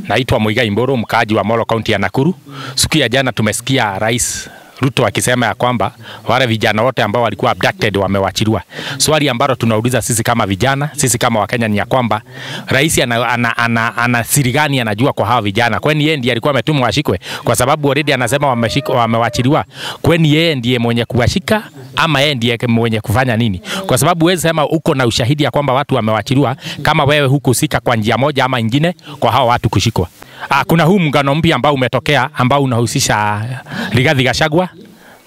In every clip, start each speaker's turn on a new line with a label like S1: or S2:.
S1: Naitwa Muigai Mburu, mkaaji wa Molo County ya Nakuru. Siku ya jana tumesikia Rais Ruto akisema ya kwamba wale vijana wote ambao walikuwa abducted wamewachiliwa. Swali ambalo tunauliza sisi kama vijana, sisi kama Wakenya ni ya kwamba rais ana siri gani anajua kwa hawa vijana? Kwani yeye ndiye alikuwa ametumwa washikwe? Kwa sababu already anasema wamewachiliwa. Kwani yeye ndiye mwenye kuwashika ama yeye ndiye mwenye kufanya nini? Kwa sababu wewe sema uko na ushahidi ya kwamba watu wamewachiliwa kama wewe hukuhusika kwa njia moja ama nyingine kwa hawa watu kushikwa. Kuna huu muungano mpya ambao umetokea ambao unahusisha Rigathi Gachagua,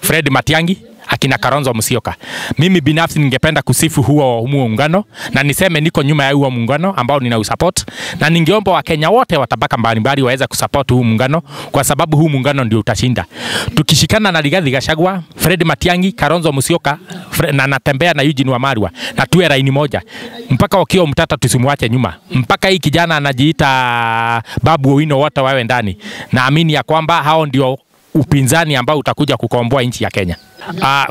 S1: Fred Matiang'i, akina Kalonzo Musyoka. Mimi binafsi ningependa kusifu huo muungano na niseme niko nyuma ya huo muungano ambao ninausupport, na ningeomba Wakenya wote wa tabaka mbalimbali waweze kusupport huu muungano kwa sababu huu muungano ndio utashinda. Tukishikana na Rigathi Gachagua, Fred Matiang'i, Kalonzo Musyoka na natembea na Eugene Wamalwa na tuwe laini moja mpaka Okiya Mtata tusimwache nyuma, mpaka hii kijana anajiita Babu Owino wote wawe ndani. Naamini ya kwamba hao ndio upinzani ambao utakuja kukomboa nchi ya Kenya.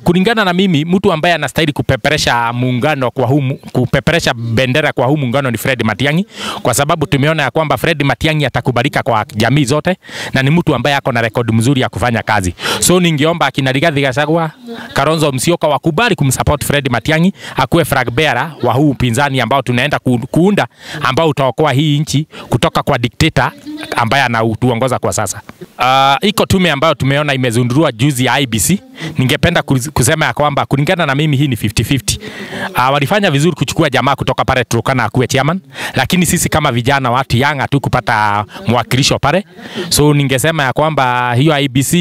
S1: Kulingana na mimi, mtu ambaye anastahili kupeperesha muungano kwa kupeperesha bendera kwa huu muungano ni Fred Matiang'i, kwa sababu tumeona ya kwamba Fred Matiang'i atakubalika kwa jamii zote na ni mtu ambaye ako na rekodi mzuri ya kufanya kazi. So ningeomba akina Rigathi Gachagua, Kalonzo Musyoka wakubali kumsupport Fred Matiang'i akuwe flag bearer wa huu upinzani ambao tunaenda kuunda, ambao utaokoa hii nchi kutoka kwa dictator ambaye anatuongoza kwa sasa. Iko tume ambayo tumeona imezundurua juzi ya IEBC. Ningependa kusema ya kwamba kulingana na mimi hii ni 50-50. Walifanya vizuri kuchukua jamaa kutoka pale Turkana akuwe chairman, lakini sisi kama vijana watu yanga tu kupata mwakilisho pale. So ningesema ya kwamba hiyo IEBC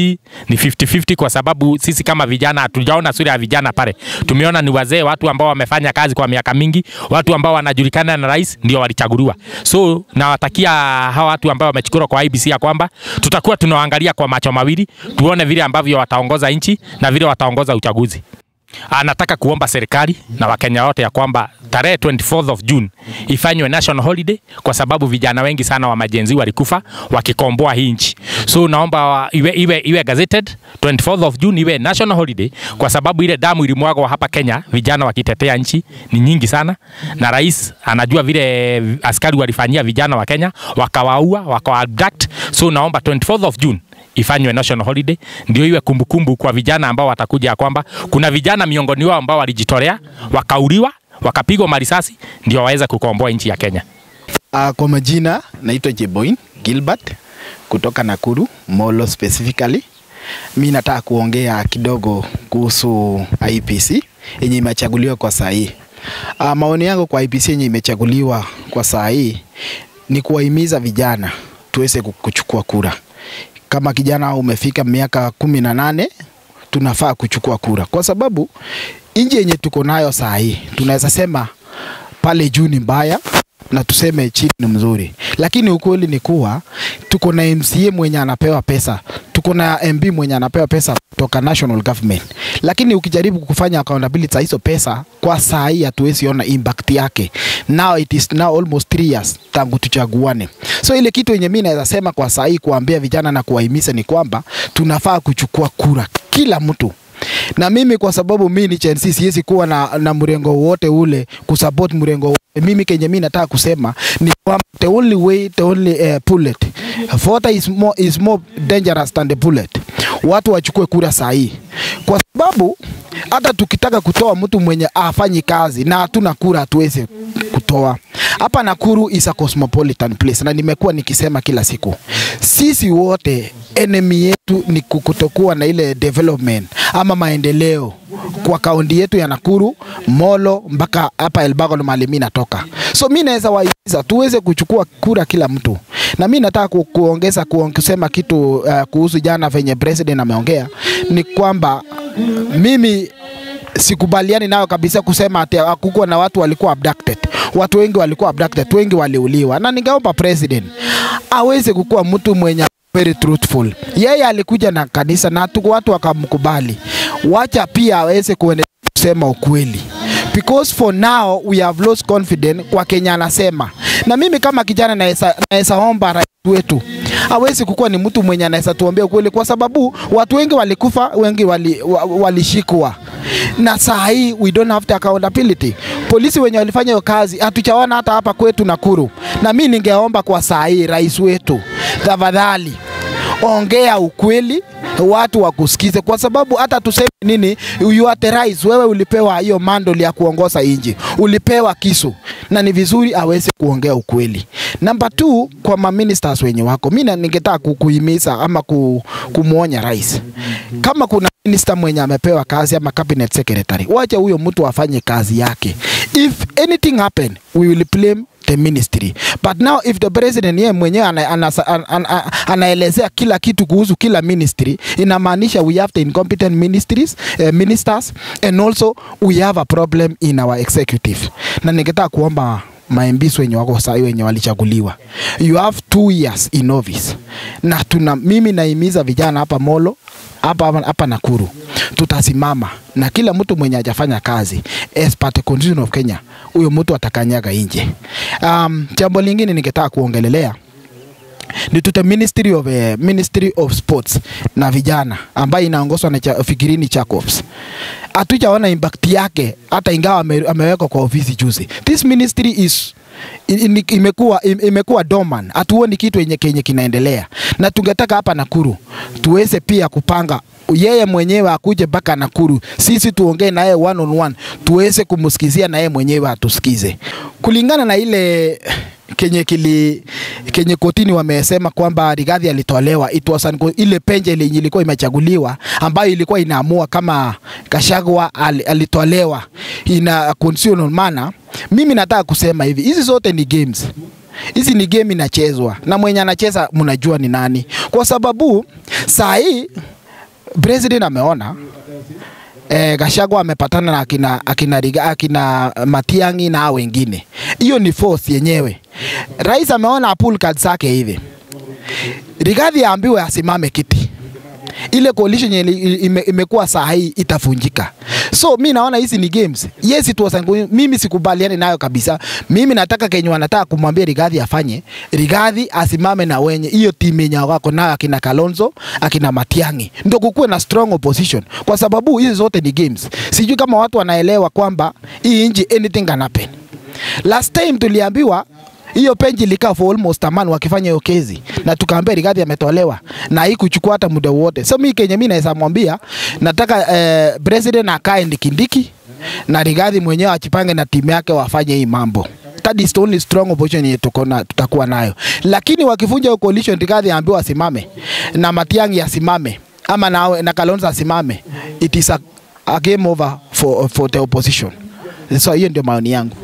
S1: ni 50-50 kwa sababu sisi kama vijana hatujaona sura ya vijana pale. Tumeona ni wazee, watu ambao wamefanya kazi kwa miaka mingi, watu ambao wanajulikana na rais ndio walichaguliwa. So nawatakia hawa watu ambao wamechukua kwa IEBC ya kwamba tutakuwa tunaangalia kwa macho mawili, tuone vile ambavyo wataongoza nchi na vile wataongoza uchaguzi. Nataka kuomba serikali na Wakenya wote ya kwamba tarehe 24th of June ifanywe national holiday kwa sababu vijana wengi sana wa majenzi walikufa wakikomboa hii nchi. So naomba iwe gazetted 24th of June iwe national holiday kwa sababu ile damu ilimwagwa hapa Kenya, vijana wakitetea nchi ni nyingi sana, na rais anajua vile askari walifanyia vijana wa Kenya, wakawaua, wakawaabduct. So naomba 24th of June ifanywe national holiday ndio iwe kumbukumbu kwa vijana ambao watakuja kwamba kuna vijana miongoni wao ambao walijitolea, wakauliwa, wakapigwa marisasi ndio waweza kukomboa nchi ya Kenya.
S2: Kwa majina naitwa Jeboin Gilbert kutoka Nakuru, Molo specifically. Mimi nataka kuongea kidogo kuhusu IEBC yenye imechaguliwa kwa saa hii. Maoni yangu kwa IEBC yenye imechaguliwa kwa saa hii ni kuwahimiza vijana tuweze kuchukua kura. Kama kijana umefika miaka 18 tunafaa kuchukua kura, kwa sababu nchi yenye tuko nayo saa hii tunaweza sema pale juu ni mbaya na tuseme chini ni mzuri, lakini ukweli ni kuwa tuko na MCA mwenye anapewa pesa, tuko na MB mwenye anapewa pesa kutoka national government, lakini ukijaribu kufanya accountability hizo pesa kwa saa hii hatuwezi ona impact yake. Now it is now almost 3 years tangu tuchaguane. So ile kitu yenye mimi naweza sema kwa saa hii kuambia vijana na kuwahimiza ni kwamba tunafaa kuchukua kura kila mtu. Na mimi kwa sababu mimi ni Gen Z siwezi kuwa na mrengo wote ule kusupport mrengo wote. Mimi kenye mimi nataka kusema ni kwamba the only way, the only bullet, voter is more dangerous than the bullet. Watu wachukue kura saa hii, kwa sababu hata tukitaka kutoa mtu mwenye afanyi kazi na hatuna kura hatuwezi kutoa. Hapa Nakuru is a cosmopolitan place na nimekuwa nikisema kila siku, sisi wote enemy yetu ni kutokuwa na ile development ama maendeleo kwa kaunti yetu ya Nakuru, Molo mpaka hapa Elbagon mahali mimi natoka. So mimi naweza wahimiza tuweze kuchukua kura kila mtu. Na mimi nataka kuongeza kusema kitu kuhusu jana venye president ameongea, ni kwamba mimi sikubaliani nao kabisa kusema ati hakukuwa na watu walikuwa abducted. Watu wengi walikuwa abducted, wengi waliuliwa. Na ningeomba president aweze kukuwa mtu mwenye very truthful. Yeye alikuja na kanisa na watu wakamkubali. Wacha pia aweze kusema ukweli. Because for now we have lost confidence kwa Kenya anasema. Na mimi kama kijana naweza omba wetu. Hawezi kukuwa ni mtu mwenye anaweza tuambia kweli, kwa sababu watu wengi walikufa, wengi walishikwa. Na saa hii we don't have the accountability. Polisi wenye walifanya hiyo kazi hatuchaona hata hapa kwetu Nakuru. Na mimi ningeomba kwa saa hii rais wetu, tafadhali ongea ukweli, watu wakusikize, kwa sababu hata tuseme nini, you are the rais, wewe ulipewa hiyo mandoli ya kuongoza nchi, ulipewa kisu, na ni vizuri aweze kuongea ukweli. Number 2, kwa ma ministers wenye wako, mimi ningetaka kuhimiza ama kumuonya rais, kama kuna minister mwenye amepewa kazi ama cabinet secretary, wacha huyo mtu afanye kazi yake. If anything happen, we will blame the ministry. But now if the president yeye mwenyewe anaelezea kila kitu kuhusu kila ministry, inamaanisha we have the incompetent ministers and also we have a problem in our executive. Na ningetaka kuomba MPs wenye wako sasa wenye walichaguliwa, you have 2 years in office. Na mimi naimiza vijana hapa Molo, hapa Nakuru, tutasimama na kila mtu mwenye hajafanya kazi as per the constitution of Kenya, huyo mtu atakanyaga nje. Jambo lingine ningetaka kuongelelea ni to the Ministry of Sports na vijana ambayo inaongozwa na Fikirini Jacobs. Hatujaona impact yake hata ingawa amewekwa kwa ofisi juzi. This ministry is imekuwa dormant. Hatuoni kitu yenye kinaendelea. Na tungetaka hapa Nakuru tuweze pia kupanga yeye mwenyewe akuje mpaka Nakuru, sisi tuongee na yeye one on one, tuweze kumsikizia na yeye mwenyewe atusikize. Kulingana na ile kenye kotini wamesema kwamba Rigathi alitolewa, ile penje ile ilikuwa imechaguliwa ambayo ilikuwa inaamua kama Gachagua alitolewa ina constitutional manner. Mimi nataka kusema hivi, hizi zote ni games. Hizi ni game inachezwa na mwenye anacheza mnajua ni nani, kwa sababu saa hii president ameona Gachagua amepatana na akina Matiang'i na wengine. Hiyo ni force yenyewe. Rais ameona pull card zake hivi. Rigathi aambiwe asimame kiti. Ile coalition imekuwa saa hii itavunjika. So mimi naona hizi ni games. Yes, it was mimi sikubaliani nayo kabisa. Mimi nataka Kenya wanataka kumwambia Rigathi afanye. Rigathi asimame na wenye hiyo timu yenye wako nayo akina Kalonzo, akina Matiang'i. Ndio kukuwe na strong opposition, kwa sababu hizi zote ni games. Sijui kama watu wanaelewa kwamba hii nchi anything can happen. Last time tuliambiwa hiyo penji likaa for almost a month wakifanya hiyo kesi, na tukaambia Rigathi ametolewa na haikuchukua hata muda wote. So mimi Kenya mimi naweza mwambia nataka president akae Kindiki na Rigathi mwenyewe achipange na timu yake wafanye hii mambo. That is the only strong opposition yetu tutakuwa nayo. Lakini wakivunja hiyo coalition, Rigathi aambiwa asimame na Matiang'i asimame ama na Kalonzo asimame, it is a game over for the opposition. So hiyo ndio maoni yangu.